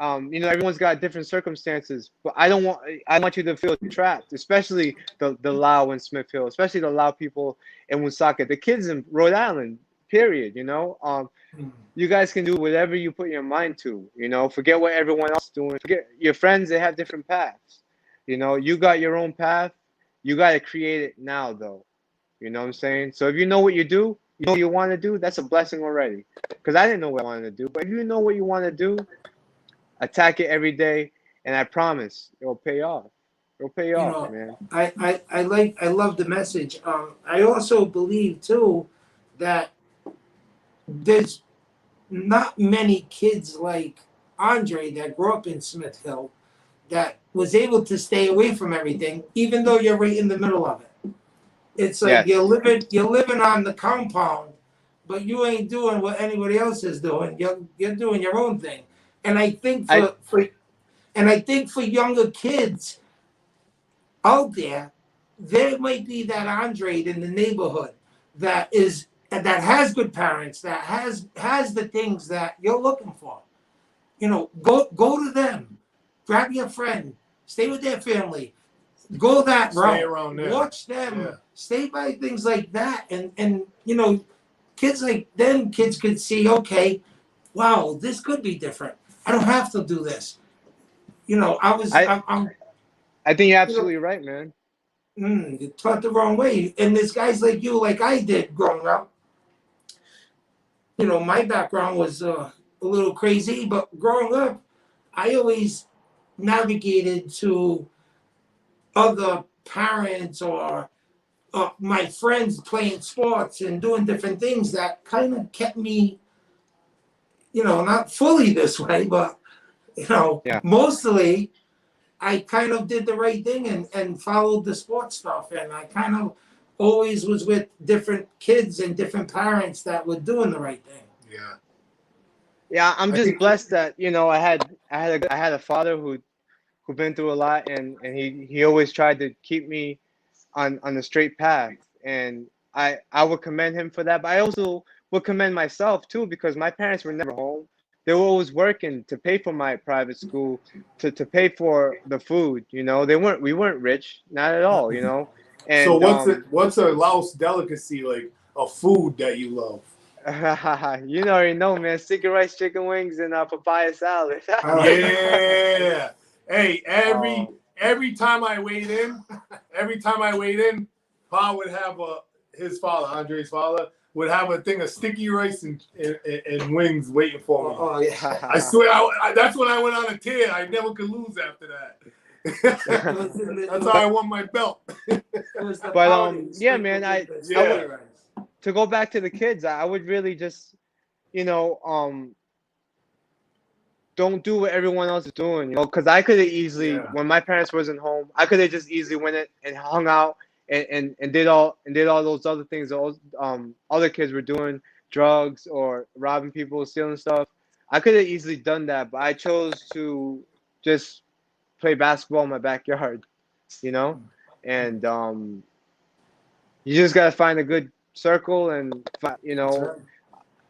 you know, everyone's got different circumstances, but I want you to feel trapped, especially the Lao in Smith Hill, especially the Lao people in Woonsocket, the kids in Rhode Island, period. You know, you guys can do whatever you put your mind to. You know, forget what everyone else is doing. Forget your friends; they have different paths. You know, you got your own path. You got to create it now, though. You know what I'm saying? So if you know what you do, you know what you want to do, that's a blessing already. Because I didn't know what I wanted to do. But if you know what you want to do, attack it every day, and I promise it'll pay off. It'll pay off, man. I love the message. I also believe too that there's not many kids like Andre that grew up in Smith Hill that was able to stay away from everything, even though you're right in the middle of it. It's like you're living on the compound, but you ain't doing what anybody else is doing. You're doing your own thing. And I think And I think for younger kids out there, there might be that Andre in the neighborhood that has good parents, that has the things that you're looking for. You know, go to them, grab your friend, stay with their family, go that Stay route, around them. watch them, Yeah. stay by things like that, and you know, kids like them, kids could see, okay, wow, this could be different. I don't have to do this. You know, I'm I think you're you know, absolutely right, man. you're taught the wrong way. And there's guys like you, like I did growing up. You know, my background was a little crazy, but growing up, I always navigated to other parents or my friends playing sports and doing different things that kind of kept me, you know, not fully this way, but, you know, Yeah. mostly I kind of did the right thing and followed the sports stuff. And I kind of always was with different kids and different parents that were doing the right thing. Yeah. Yeah, I'm I just think blessed that, you know, I had a father who been through a lot, and he always tried to keep me on the straight path, and I would commend him for that, but I also would commend myself too, because my parents were never home. They were always working to pay for my private school, to pay for the food. You know, we weren't rich, not at all. You know, so. and What's a Laos delicacy, like a food that you love? you already know, man. Sticky rice, chicken wings, and papaya salad. Yeah. Hey, Oh, every time I weighed in, Pa would have his father, Andre's father, would have a thing of sticky rice and wings waiting for me. Oh, yeah. I swear, that's when I went on a tear. I never could lose after that. That's how I won my belt. But yeah, man, Yeah. to go back to the kids, I would really just, you know, don't do what everyone else is doing, you know, because I could have easily, Yeah. when my parents wasn't home, I could have just easily went it and hung out and did all those other things those other kids were doing, drugs or robbing people, stealing stuff. I could have easily done that, but I chose to just play basketball in my backyard, you know, and you just gotta find a good circle and you That's know, right.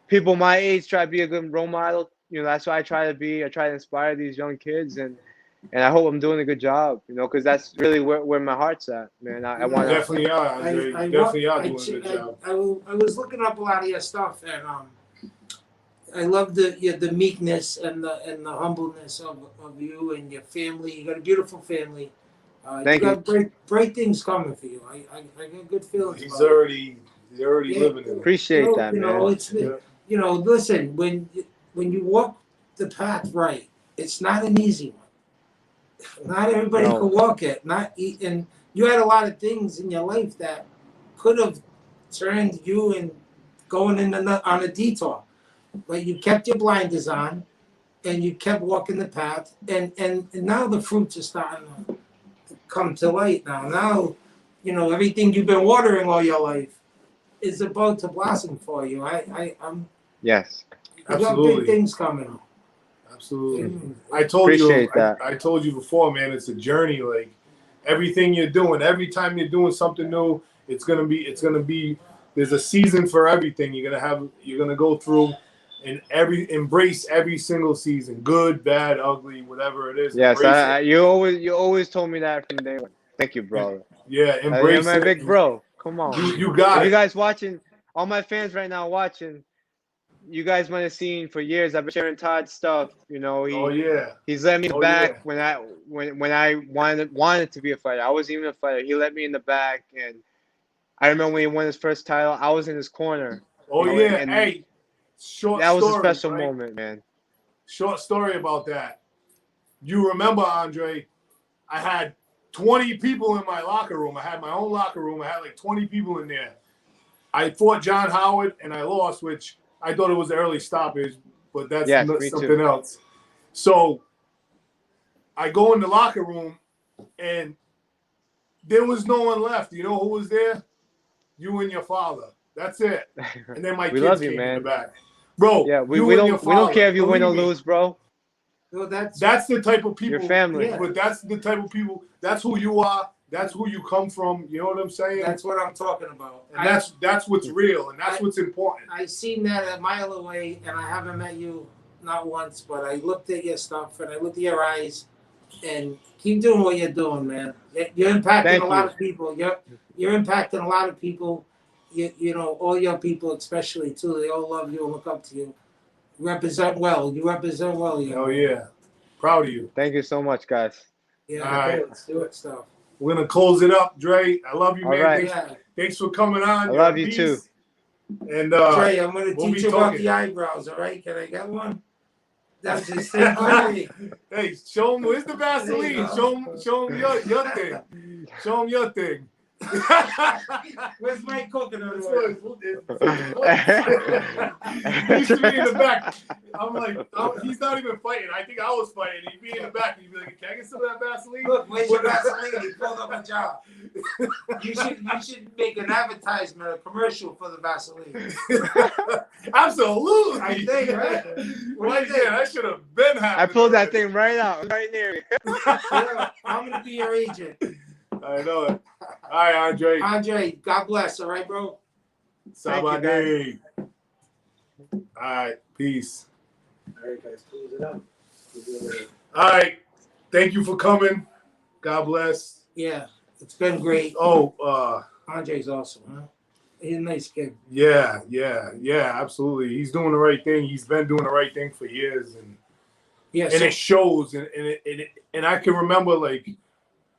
people my age try to be a good role model. You know, that's what I try to be. I try to inspire these young kids, and I hope I'm doing a good job. You know, because that's really where my heart's at, man. I You want to. definitely are, Andre. You definitely are doing a good job. I was looking up a lot of your stuff, and I love the meekness and the humbleness of you and your family. You got a beautiful family. Thank you got bright things coming for you. I got good feelings. He's about it. already Yeah, living in it. Appreciate that, you man. know, it's Yeah. you know, listen, when you walk the path right, it's not an easy one. Not everybody No. can walk it. And you had a lot of things in your life that could have turned you and going on a detour, but you kept your blinders on, and you kept walking the path, and now the fruits are starting to come to light. Now, you know, everything you've been watering all your life is about to blossom for you. I'm Yes. you got Absolutely. big things coming. Absolutely. I told you. Appreciate that. I told you before, man. It's a journey. Like everything you're doing, every time you're doing something new, it's gonna be. There's a season for everything. You're gonna go through, and embrace every single season, good, bad, ugly, whatever it is. Yes, Embrace it. you always told me that from day one. Thank you, brother. Yeah, You're embrace my it. big bro. Come on. You got If you it. guys watching, all my fans right now watching, you guys might have seen for years I've been sharing Todd's stuff. You know, Oh yeah. he's let me in the Oh, back yeah. when I wanted to be a fighter. I wasn't even a fighter. He let me in the back, and I remember when he won his first title, I was in his corner. Oh You know, yeah. and Hey, short that was a story, special right? moment, man. Short story about that. You remember, Andre? I had 20 people in my locker room. I had my own locker room. I had like 20 people in there. I fought John Howard and I lost, which I thought it was an early stoppage, but that's Yes, me something too. else. So I go in the locker room and there was no one left. You know who was there? You and your father. That's it. And then my We kids love you, came in the man. back. Bro, Yeah, we you and your don't father. care if you win or Believe me. lose, bro. Well, That's the type of people. Your family. But that's the type of people. That's who you are. That's who you come from. You know what I'm saying? That's what I'm talking about. And that's what's real, and that's what's important. I seen that a mile away, and I haven't met you not once, but I looked at your stuff and I looked at your eyes, and keep doing what you're doing, man. You're impacting Thank a lot you. of people. You're impacting a lot of people. You know, all your people, especially too. They all love you and look up to you. Represent well. You represent well. You know? Oh yeah, proud of you. Thank you so much, guys. Yeah. All right. Let's do it. Stuff. We're gonna close it up, Dre. I love you, All man. right. Yeah. Thanks for coming on. I love you too. And Trey, I'm gonna we'll teach be you about talking. the eyebrows. All right? Can I get one? That's just it. Hey, show him where's the Vaseline. There you go. Show him your thing. Show him your thing. Where's my coconut That's oil? what he used to be in the back. I'm like, he's not even fighting. I think I was fighting. He'd be in the back. He'd be like, "Can I get some of that Vaseline?" Look, where's your Vaseline? He pulled up a job. You should make an advertisement, a commercial for the Vaseline. Absolutely. I think, right? Right there. I should have been happy. I pulled that thing right out, right near me. Yeah, I'm gonna be your agent. I know it. All right, Andre. Andre, God bless. All right, bro. Sabade. All right, peace. All right, guys, close it up. All right, thank you for coming. God bless. Yeah, it's been great. Oh, Andre's awesome, huh? He's a nice kid. yeah, absolutely. He's doing the right thing. He's been doing the right thing for years, and Yeah, it shows. And I can remember, like,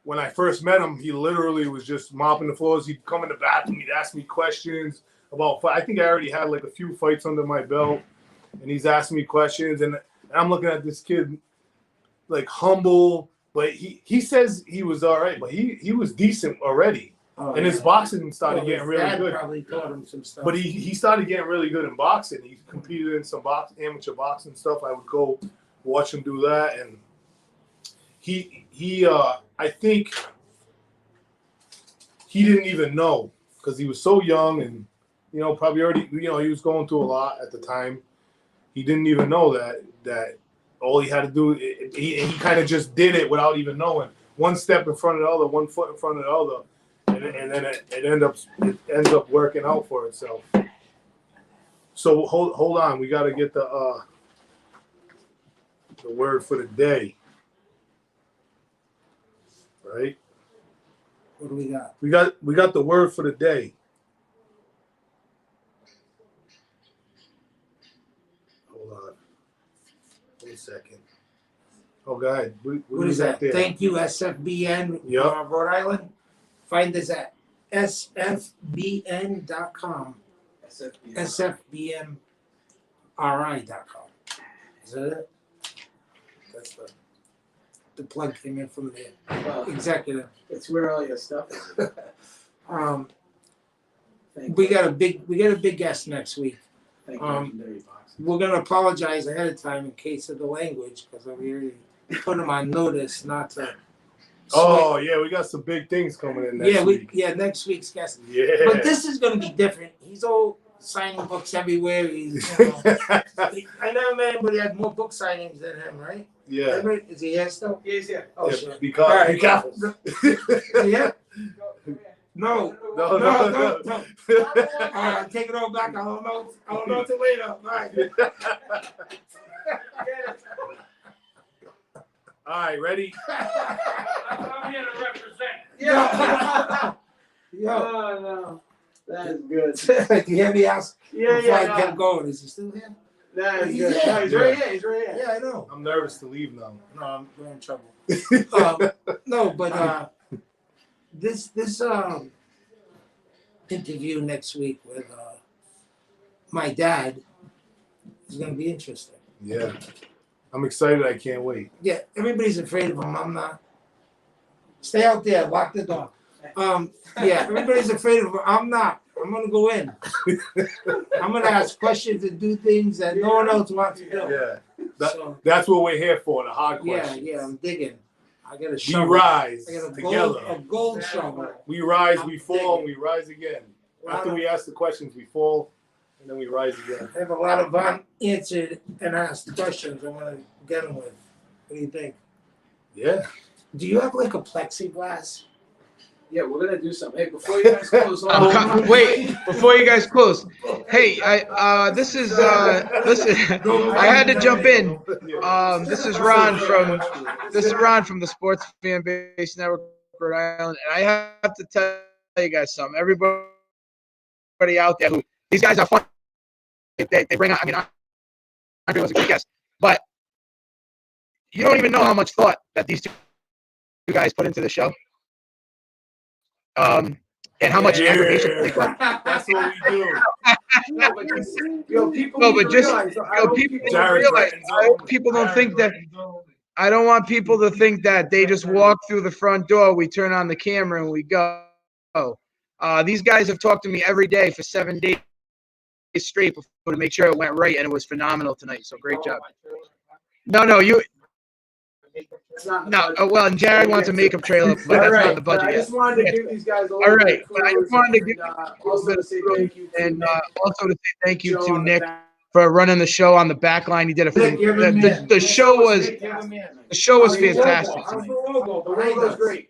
when I first met him, he literally was just mopping the floors. He'd come in the bathroom. He'd ask me questions about fight. I think I already had like a few fights under my belt, and he's asking me questions. And I'm looking at this kid, like, humble, but he says he was all right, but he was decent already. Oh, And his yeah. boxing started Well, getting his really dad good. Probably taught him some stuff. But he started getting really good in boxing. He competed in some amateur boxing stuff. I would go watch him do that, and I think he didn't even know because he was so young, and probably already he was going through a lot at the time. He didn't even know that all he had to do he kind of just did it without even knowing. One step in front of the other, one foot in front of the other, and then it ends up working out for itself. So hold on, we got to get the word for the day. Right? What do we got? We got the word for the day. Hold on. 1 second. Oh, go ahead. What is that? There? Thank you, SFBN, Yep. Rhode Island. Find us at sfbn.com. sfbnri.com. Is that it? That's the plug came in from the Well, executive. it's where all your stuff is. Thank We you. got a big guest next week. Thank you, um, Legendary Boxing. We're gonna apologize ahead of time in case of the language because we already put them on notice not to. Oh, yeah, we got some big things coming in next week. Next week's guest. Yeah. But this is gonna be different. He's all signing books everywhere. I never met anybody that had more book signings than him, right? Yeah. Is he here still? Yeah, he's here. Oh, Yeah, sure. because All right. be careful. Yeah. No. No. All right, take it all back. I don't know till later. All right. All right, ready? I'm here to represent. Yeah. Yo, Oh, no. That is good. do you hear me ask Yeah, before I yeah. get going? Is he still here? That is He's good. here. No, he's right here. He's right here. Yeah, I know. I'm nervous to leave now. No, we're in trouble. No, but this interview next week with my dad is going to be interesting. Yeah. I'm excited. I can't wait. Yeah, everybody's afraid of him. I'm not. Stay out there. Lock the door. Yeah, everybody's afraid of him. I'm not. I'm going to go in. I'm going to ask questions and do things that no one else wants to do. Yeah. So, That's what we're here for, the hard yeah, questions. yeah, I'm digging. I got a We shovel. rise I got together. a gold shovel. We rise, I'm we fall, and digging. we rise again. Wow. After we ask the questions, we fall, and then we rise again. I have a lot of unanswered and asked questions I want to get them with. What do you think? Yeah. Do you have like a plexiglass? Yeah, we're gonna do something. Hey, before you guys close, hold on. Wait, before you guys close, hey, this is listen. I had to jump in. This is Ron from the Sports Fan Base Network, Rhode Island, and I have to tell you guys something. Everybody out there, these guys are fun. They bring out. I mean, Andrea was a good guest, but you don't even know how much thought that these two guys put into the show. And how much aggravation they put. That's what we do. No, but people No, need but to just realize, I hope people people don't realize. I hope people don't think that. I don't want people to think that they just walk through the front door, we turn on the camera, and we go. These guys have talked to me every day for 7 days straight to make sure it went right, and it was phenomenal tonight. So great job. No, you. It's not in the No, budget. well, and Jared wants a makeup trailer, but that's not the budget I yet. just wanted to give these guys a All little right, bit of but I just wanted to give also to say thank you to and Nick, also to say thank you Joe to on the Nick back. for running the show on the back line. He did a Nick, you're the man. the show was Nick, you're the man. fantastic How's tonight. the logo The behind logo's us? great.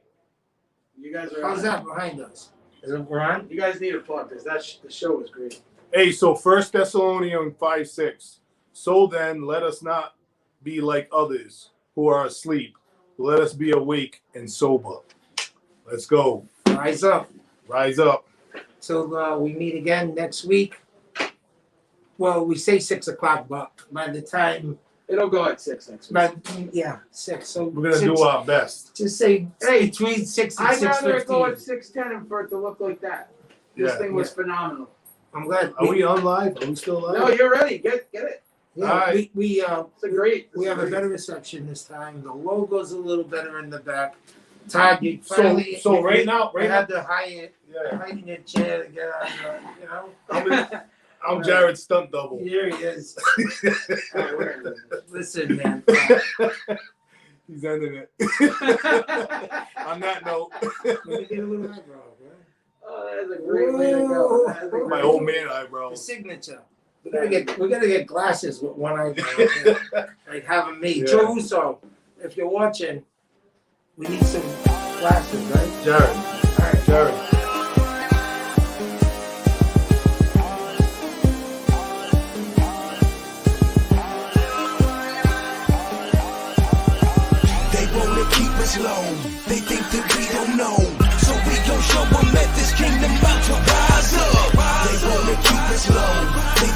You guys are. How's that behind us? Is it Ron? You guys need a plug because the show was great. Hey, so 1 Thessalonians 5:6. So then, let us not be like others who are asleep. Let us be awake and sober. Let's go. Rise up. Rise up. So we meet again next week. Well, we say 6 o'clock, but by the time, It'll go at 6 next week. but yeah, 6. So We're gonna do our best. Just say between 6 and I'd rather it go 6:15. at 6:10 and for it to look like that. This Yeah. thing was phenomenal. I'm glad. Are we on live? Are we still live? No, you're ready. Get it. Yeah, Alright. we It's a great. we have a better reception this time. The logo's a little better in the back. Todd, you So finally right now, we had to hide yeah. in your chair to get on. I'm Jarrod's stunt double. Here he is. Listen, man. He's ending it. On that note, Let me get a little eyebrow, right? Oh, that's a great way to go. That's a my great- old man The eyebrows. signature. We gotta get glasses with one eyebrow. Like having me. Yeah. Joe Russo, if you're watching, we need some glasses, right? Jarrod. All right. Jarrod. They wanna keep us low. They think that we don't know. So we gon' show them that this kingdom about to rise up. They wanna keep us low. They